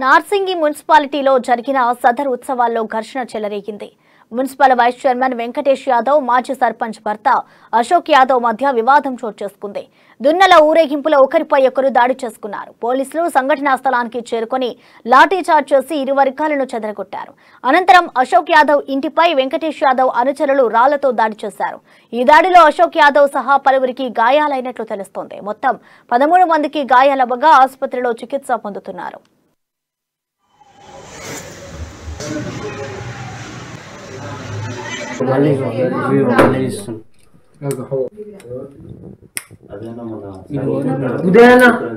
నార్సింగి మున్సిపాలిటీలో జరిగిన సదర్ ఉత్సవాల్లో ఘర్షణ చెలరేగింది. Municipal vice chairman Venkatesh Yadav, మాజీ సర్పంచ్ భర్త అశోక్ యాదవ్ మధ్య వివాదం చోటు చేసుకుంది. దున్నల ఊరేగింపులో ఒకరిపై ఒకరు దాడి చేసుకున్నారు. పోలీసులు సంఘటనా స్థలానికి చేరుకొని లాఠీచార్జ్ చేసి ఇరు వర్గాలను చెదరగొట్టారు. అనంతరం అశోక్ యాదవ్ ఇంటిపై వెంకటేష్ యాదవ్ అనుచరులు రాళ్లతో దాడి చేశారు. ఈ దాడిలో అశోక్ యాదవ్ సహా పలువురికి గాయాలైనట్లు తెలుస్తోంది. మొత్తం 13 మందికి గాయాలవ్వగా ఆసుపత్రిలో చికిత్స పొందుతున్నారు.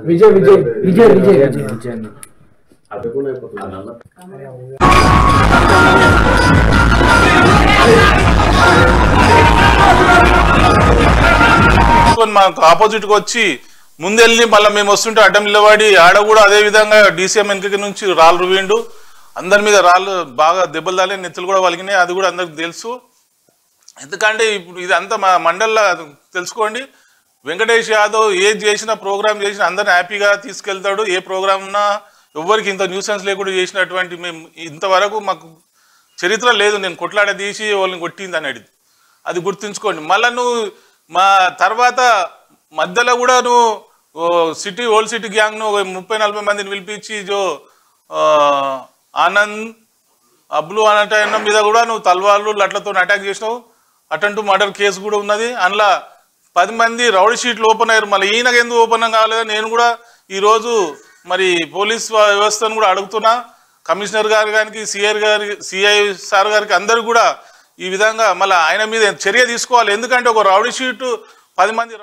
విజయ్ మాకు ఆపోజిట్ గా వచ్చి ముందెళ్ళి మళ్ళీ మేము వస్తుంటే అడ్డం నిలబడి ఆడ కూడా అదే విధంగా డీసీఎం వెనక నుంచి రాళ్ళు రువిండు. అందరి మీద రాళ్ళు బాగా దెబ్బలు తాలే, నెత్తులు కూడా వలిగినాయి. అది కూడా అందరికి తెలుసు. ఎందుకంటే ఇప్పుడు ఇది అంతా మా మండల్లో తెలుసుకోండి. వెంకటేష్ యాదవ్ ఏది చేసినా, ప్రోగ్రామ్ చేసినా అందరిని హ్యాపీగా తీసుకెళ్తాడు. ఏ ప్రోగ్రామ్ ఉన్నా ఎవ్వరికి ఇంత న్యూసెన్స్ లేకుండా చేసినటువంటి మేము ఇంతవరకు మాకు చరిత్ర లేదు. నేను కొట్లాడ తీసి వాళ్ళని కొట్టింది అనేది అది గుర్తుంచుకోండి. మళ్ళీ నువ్వు మా తర్వాత మధ్యలో కూడా నువ్వు సిటీ ఓల్డ్ సిటీ గ్యాంగ్ను 30-40 మందిని పిలిపించి ఆనంద్ అబ్లు అనటైన మీద కూడా నువ్వు తల్వార్లు లట్లతో అటాక్ చేసినావు. అటెంప్ట్ మర్డర్ కేసు కూడా ఉన్నది. అందులో 10 మంది రౌడీ షీట్లు ఓపెన్ అయ్యారు. మళ్ళీ ఈయనకు ఎందుకు ఓపెన్ కాలేదో నేను కూడా ఈరోజు మరి పోలీస్ వ్యవస్థను కూడా అడుగుతున్నా. కమిషనర్ గారు గారికి, సిఐ సార్ గారికి అందరు కూడా ఈ విధంగా మళ్ళీ ఆయన మీద చర్య తీసుకోవాలి. ఎందుకంటే ఒక రౌడీ షీట్ 10 మంది